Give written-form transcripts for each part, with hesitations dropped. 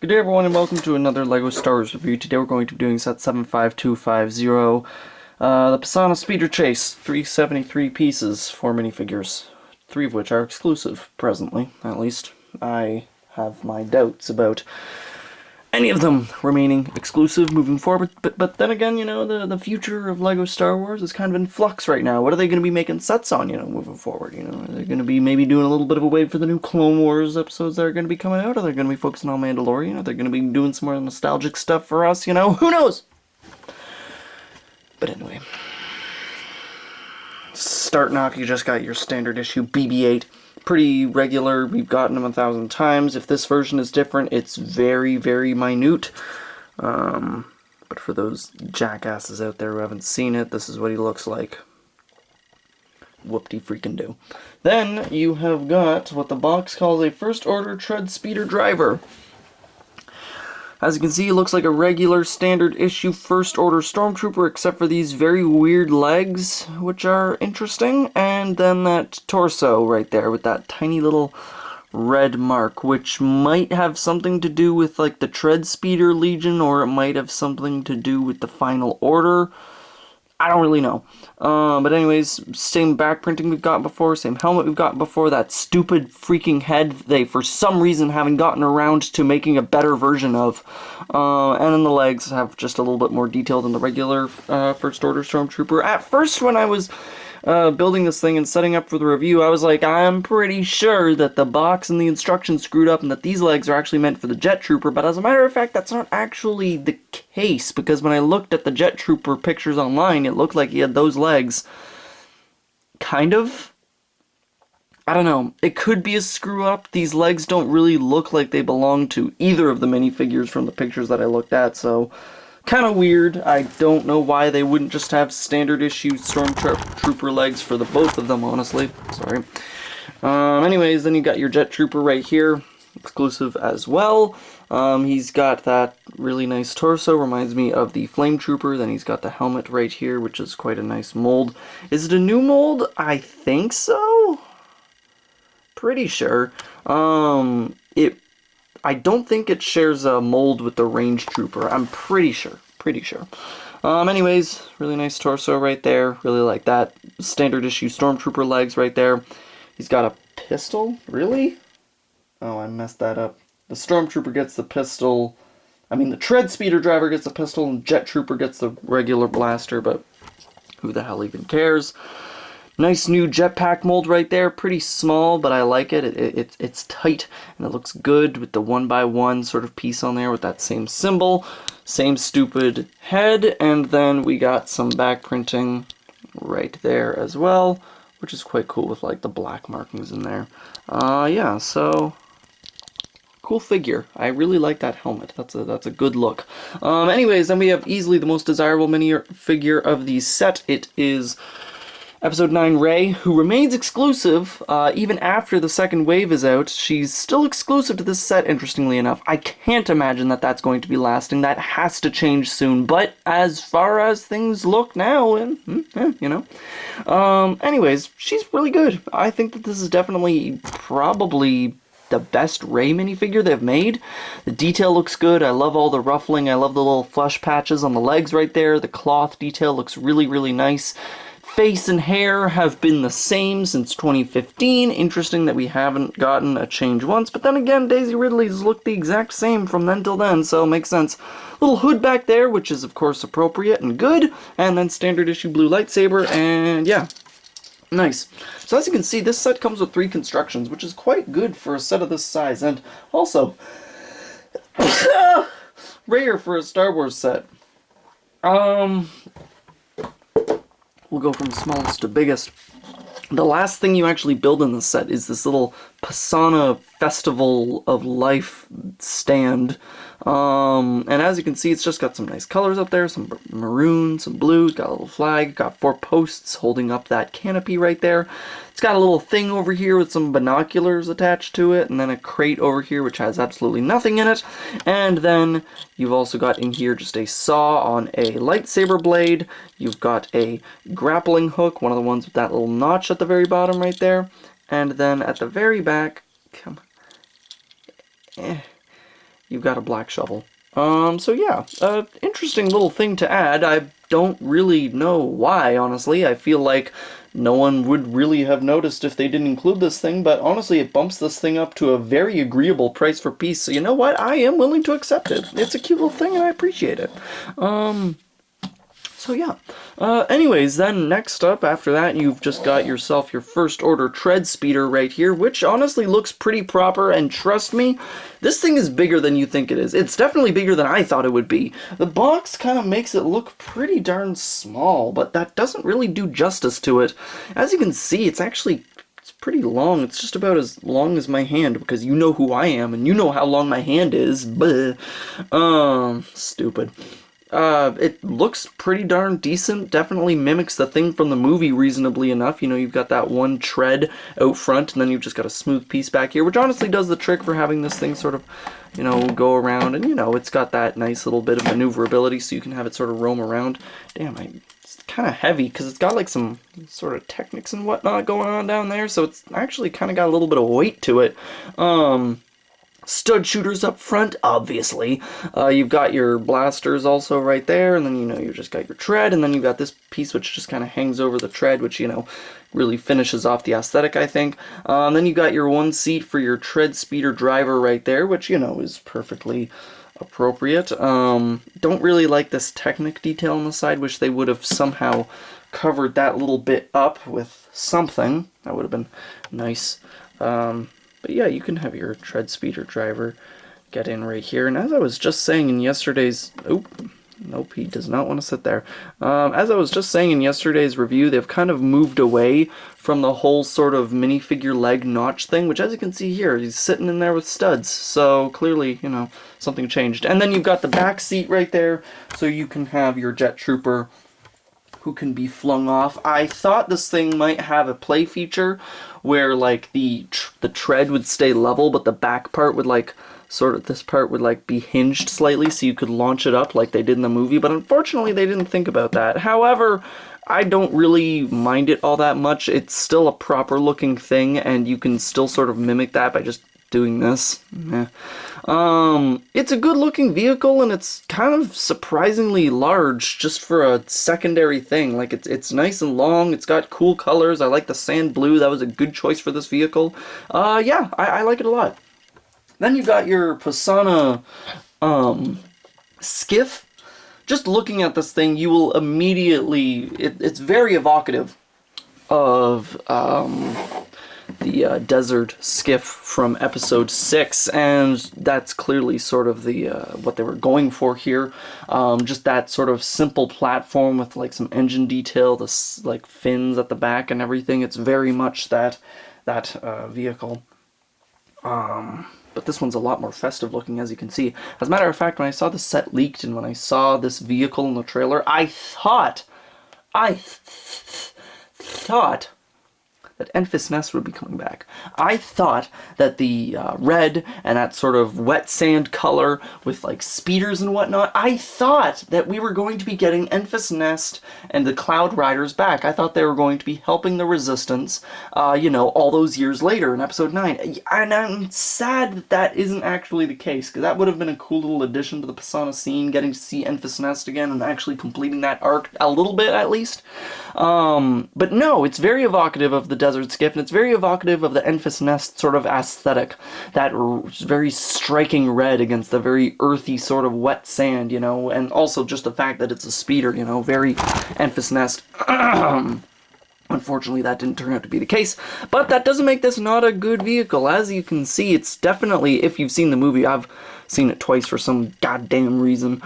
Good day everyone and welcome to another LEGO Star Wars review. Today we're going to be doing set 75250, the Pasaana Speeder Chase, 373 pieces, 4 minifigures, 3 of which are exclusive, presently, at least. I have my doubts about any of them remaining exclusive moving forward, but then again, you know, the future of LEGO Star Wars is kind of in flux right now. What are they going to be making sets on, you know, moving forward, you know? Are they going to be maybe doing a little bit of a wave for the new Clone Wars episodes that are going to be coming out? Are they going to be focusing on Mandalorian? Are they going to be doing some more nostalgic stuff for us, you know? Who knows? But anyway. Starting off, you just got your standard issue BB-8. Pretty regular, we've gotten them 1,000 times. If this version is different, it's very, very minute. But for those jackasses out there who haven't seen it, this is what he looks like. Whoop-de-freaking-do. Then you have got what the box calls a First Order Tread Speeder Driver. As you can see, it looks like a regular standard issue First Order Stormtrooper, except for these very weird legs, which are interesting, and then that torso right there with that tiny little red mark, which might have something to do with like the Tread Speeder Legion, or it might have something to do with the Final Order. I don't really know. But anyways, same back printing we've got before, same helmet we've got before, that stupid freaking head they for some reason haven't gotten around to making a better version of. And then the legs have just a little bit more detail than the regular First Order Stormtrooper. At first, when I was building this thing and setting up for the review, I was like, I'm pretty sure that the box and the instructions screwed up and that these legs are actually meant for the Jet Trooper, but as a matter of fact, that's not actually the case, because when I looked at the Jet Trooper pictures online, it looked like he had those legs. Kind of. I don't know. It could be a screw up. These legs don't really look like they belong to either of the minifigures from the pictures that I looked at, so kind of weird. I don't know why they wouldn't just have standard issue Stormtrooper legs for the both of them, honestly. Sorry. Anyways, then you got your Jet Trooper right here, exclusive as well. He's got that really nice torso, reminds me of the Flame Trooper. Then he's got the helmet right here, which is quite a nice mold. Is it a new mold? I think so. Pretty sure. I don't think it shares a mold with the Range Trooper. I'm pretty sure. Anyways, really nice torso right there. Really like that. Standard issue Stormtrooper legs right there. He's got a pistol? Really? Oh, I messed that up. The Stormtrooper gets the pistol. I mean, the Tread Speeder Driver gets the pistol, and Jet Trooper gets the regular blaster, but who the hell even cares? Nice new jetpack mold right there. Pretty small, but I like it. It's tight, and it looks good with the 1x1 sort of piece on there with that same symbol. Same stupid head, and then we got some back printing right there as well, which is quite cool with like the black markings in there. Yeah, so cool figure. I really like that helmet. That's a good look. Anyways, then we have easily the most desirable minifigure of the set. It is Episode 9 Rey, who remains exclusive even after the second wave is out. She's still exclusive to this set, interestingly enough. I can't imagine that that's going to be lasting. That has to change soon. But as far as things look now, you know. Anyways, she's really good. I think that this is definitely probably the best Rey minifigure they've made. The detail looks good. I love all the ruffling. I love the little flesh patches on the legs right there. The cloth detail looks really, really nice. Face and hair have been the same since 2015. Interesting that we haven't gotten a change once, but then again, Daisy Ridley's looked the exact same from then till then, so it makes sense. Little hood back there, which is of course appropriate and good, and then standard issue blue lightsaber, and yeah, nice. So as you can see, this set comes with 3 constructions, which is quite good for a set of this size, and also rare for a Star Wars set. We'll go from smallest to biggest. The last thing you actually build in this set is this little Pasaana Festival of Life stand. And as you can see, it's just got some nice colors up there, some maroon, some blue, it's got a little flag, got 4 posts holding up that canopy right there. It's got a little thing over here with some binoculars attached to it, and then a crate over here which has absolutely nothing in it. And then you've also got in here just a saw on a lightsaber blade. You've got a grappling hook, one of the ones with that little notch at the very bottom right there. And then at the very back, you've got a black shovel. So yeah, interesting little thing to add. I don't really know why, honestly. I feel like no one would really have noticed if they didn't include this thing, but honestly, it bumps this thing up to a very agreeable price for piece. So you know what? I am willing to accept it. It's a cute little thing, and I appreciate it. So yeah. Anyways, then next up after that, you've just got yourself your first order tread speeder right here, which honestly looks pretty proper, and trust me, this thing is bigger than you think it is. It's definitely bigger than I thought it would be. The box kind of makes it look pretty darn small, but that doesn't really do justice to it. As you can see, it's pretty long. It's just about as long as my hand, because you know who I am, and you know how long my hand is. Bleh. Stupid. It looks pretty darn decent, definitely mimics the thing from the movie reasonably enough. You know, you've got that one tread out front, and then you've just got a smooth piece back here, which honestly does the trick for having this thing sort of, you know, go around, and you know, it's got that nice little bit of maneuverability, so you can have it sort of roam around. Damn, it's kind of heavy, because it's got like some sort of techniques and whatnot going on down there, so it's actually kind of got a little bit of weight to it. Stud shooters up front, obviously. You've got your blasters also right there, and then, you know, you've just got your tread, and then you've got this piece which just kind of hangs over the tread, which, you know, really finishes off the aesthetic, I think. Then you've got your one seat for your tread speeder driver right there, which, you know, is perfectly appropriate. Don't really like this Technic detail on the side, which they would have somehow covered that little bit up with something. That would have been nice. But yeah, you can have your tread speeder driver get in right here. And as I was just saying in yesterday's... Nope, he does not want to sit there. As I was just saying in yesterday's review, they've kind of moved away from the whole sort of minifigure leg notch thing, which as you can see here, he's sitting in there with studs. So clearly, you know, something changed. And then you've got the back seat right there, so you can have your Jet Trooper who can be flung off. I thought this thing might have a play feature where like the tread would stay level, but the back part would like this part would like be hinged slightly so you could launch it up like they did in the movie, but unfortunately they didn't think about that. However, I don't really mind it all that much. It's still a proper looking thing, and you can still sort of mimic that by just doing this. It's a good looking vehicle, and it's kind of surprisingly large just for a secondary thing. Like it's nice and long, it's got cool colors. I like the sand blue. That was a good choice for this vehicle. Yeah, I like it a lot. Then you got your Pasaana skiff. Just looking at this thing, you will immediately... It's very evocative of the desert skiff from episode 6, and that's clearly sort of the what they were going for here. Just that sort of simple platform with like some engine detail, the like fins at the back and everything. It's very much that vehicle. But this one's a lot more festive looking, as you can see. As a matter of fact, when I saw the set leaked and when I saw this vehicle in the trailer, I thought that Enfys Nest would be coming back. I thought that the red and that sort of wet sand color with like speeders and whatnot, I thought that we were going to be getting Enfys Nest and the Cloud Riders back. I thought they were going to be helping the Resistance, you know, all those years later in episode 9. And I'm sad that that isn't actually the case, because that would have been a cool little addition to the Pasaana scene, getting to see Enfys Nest again and actually completing that arc a little bit at least. But no, it's very evocative of the desert skiff, and it's very evocative of the Enfys Nest sort of aesthetic. That very striking red against the very earthy sort of wet sand, you know, and also just the fact that it's a speeder, you know, very Enfys Nest. Unfortunately, that didn't turn out to be the case, but that doesn't make this not a good vehicle. As you can see, it's definitely, if you've seen the movie, I've seen it twice for some goddamn reason,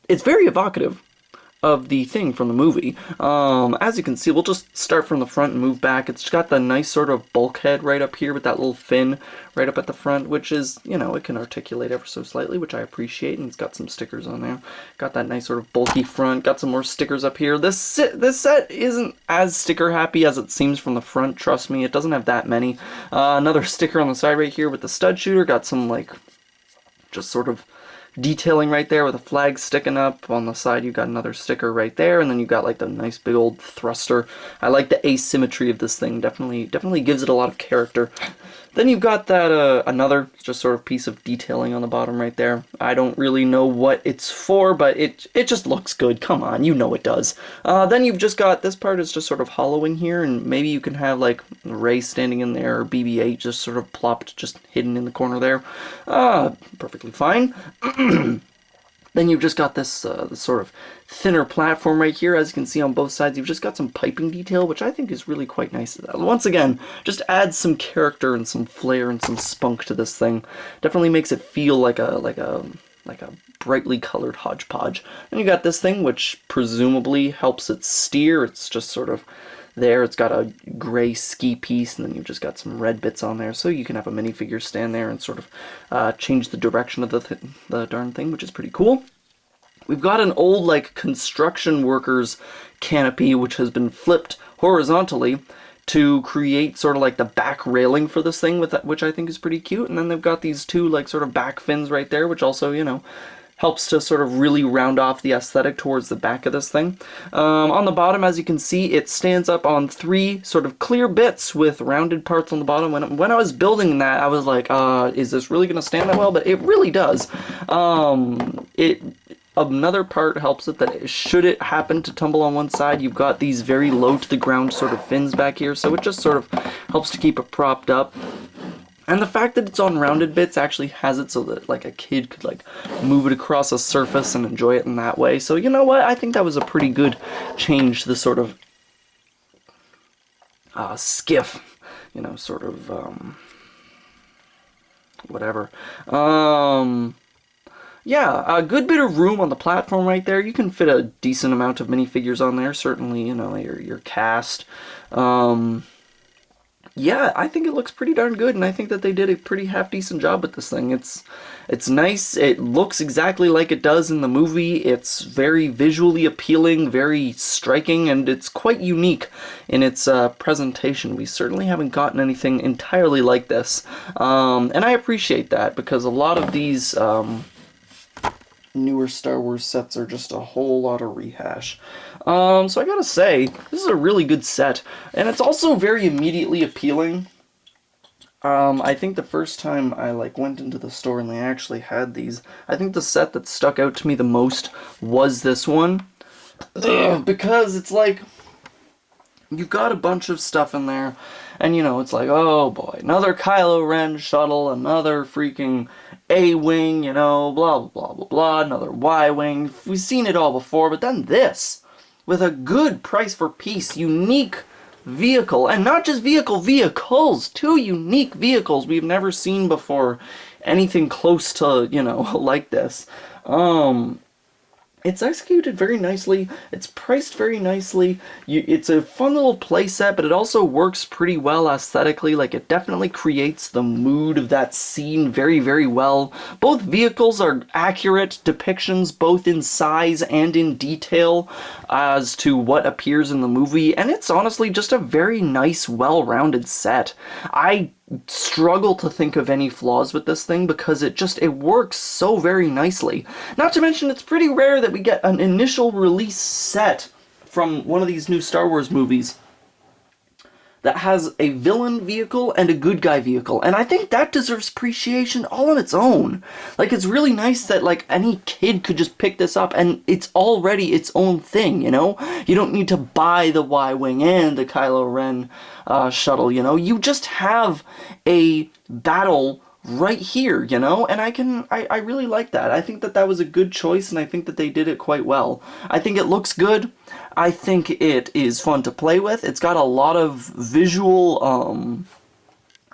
it's very evocative of the thing from the movie. As you can see, we'll just start from the front and move back. It's got the nice sort of bulkhead right up here with that little fin right up at the front, which is, you know, it can articulate ever so slightly, which I appreciate, and it's got some stickers on there. Got that nice sort of bulky front, got some more stickers up here. This set isn't as sticker happy as it seems from the front, trust me, it doesn't have that many. Another sticker on the side right here with the stud shooter, got some, like, just sort of detailing right there with a flag sticking up. On the side, you've got another sticker right there, and then you've got like the nice big old thruster. I like the asymmetry of this thing. Definitely gives it a lot of character. Then you've got that another just sort of piece of detailing on the bottom right there. I don't really know what it's for, but it just looks good. Come on, you know it does. Then you've just got this part is just sort of hollowing here, and maybe you can have like Ray standing in there, or BB-8 just sort of plopped, just hidden in the corner there. Perfectly fine. Then you've just got this sort of thinner platform right here. As you can see on both sides, you've just got some piping detail, which I think is really quite nice. Once again, just adds some character and some flair and some spunk to this thing. Definitely makes it feel like a brightly colored hodgepodge. And you got this thing, which presumably helps it steer. It's just sort of there. It's got a gray ski piece, and then you've just got some red bits on there, so you can have a minifigure stand there and sort of change the direction of the darn thing, which is pretty cool. We've got an old, like, construction workers canopy, which has been flipped horizontally to create sort of like the back railing for this thing, which I think is pretty cute. And then they've got these two, like, sort of back fins right there, which also, you know, helps to sort of really round off the aesthetic towards the back of this thing. On the bottom, as you can see, it stands up on three sort of clear bits with rounded parts on the bottom. When I was building that, I was like, is this really going to stand that well? But it really does. Another part helps it that should it happen to tumble on one side, you've got these very low to the ground sort of fins back here, so it just sort of helps to keep it propped up. And the fact that it's on rounded bits actually has it so that like a kid could like move it across a surface and enjoy it in that way. So you know what? I think that was a pretty good change to the sort of skiff, you know, sort of whatever. Yeah, a good bit of room on the platform right there. You can fit a decent amount of minifigures on there. Certainly, you know, your cast. Yeah, I think it looks pretty darn good, and I think that they did a pretty half-decent job with this thing. It's nice. It looks exactly like it does in the movie. It's very visually appealing, very striking, and it's quite unique in its presentation. We certainly haven't gotten anything entirely like this, and I appreciate that, because a lot of these newer Star Wars sets are just a whole lot of rehash. So I gotta say, this is a really good set, and it's also very immediately appealing. I think the first time I went into the store and they actually had these, I think the set that stuck out to me the most was this one. Because it's like, you've got a bunch of stuff in there, and you know, it's like, oh boy, another Kylo Ren shuttle, another freaking A-Wing, you know, blah, blah, blah, blah, blah, another Y-Wing. We've seen it all before, but then this, with a good price for piece, unique vehicle, and not just vehicles, two unique vehicles we've never seen before, anything close to, you know, like this. It's executed very nicely, it's priced very nicely, it's a fun little playset, but it also works pretty well aesthetically. Like, it definitely creates the mood of that scene very, very well. Both vehicles are accurate depictions, both in size and in detail, as to what appears in the movie, and it's honestly just a very nice, well-rounded set. I struggle to think of any flaws with this thing because it works so very nicely. Not to mention, it's pretty rare that we get an initial release set from one of these new Star Wars movies that has a villain vehicle and a good guy vehicle, and I think that deserves appreciation all on its own. Like, it's really nice that, like, any kid could just pick this up and it's already its own thing, you know? You don't need to buy the Y-Wing and the Kylo Ren shuttle, you know? You just have a battle right here, you know, and I really like that. I think that that was a good choice, and I think that they did it quite well. I think it looks good. I think it is fun to play with. It's got a lot of visual,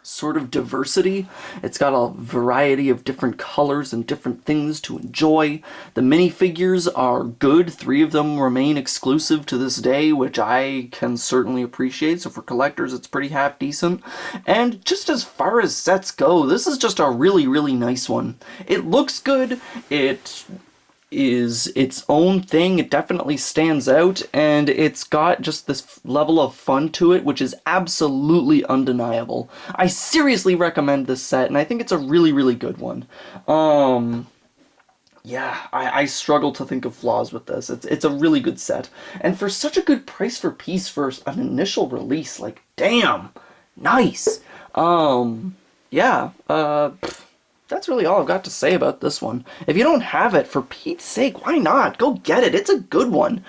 sort of diversity. It's got a variety of different colors and different things to enjoy. The minifigures are good. 3 of them remain exclusive to this day, which I can certainly appreciate. So for collectors, it's pretty half decent. And just as far as sets go, this is just a really, really nice one. It looks good. It is its own thing. It definitely stands out, and it's got just this level of fun to it, which is absolutely undeniable. I seriously recommend this set, and I think it's a really, really good one. Yeah, I struggle to think of flaws with this. It's a really good set. And for such a good price for piece for an initial release, like, damn, nice. Yeah, that's really all I've got to say about this one. If you don't have it, for Pete's sake, why not? Go get it. It's a good one.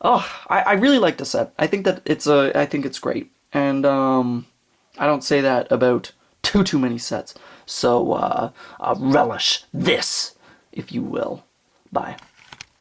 Oh, I really like the set. I think that I think it's great. And, I don't say that about too many sets. So, relish this, if you will. Bye.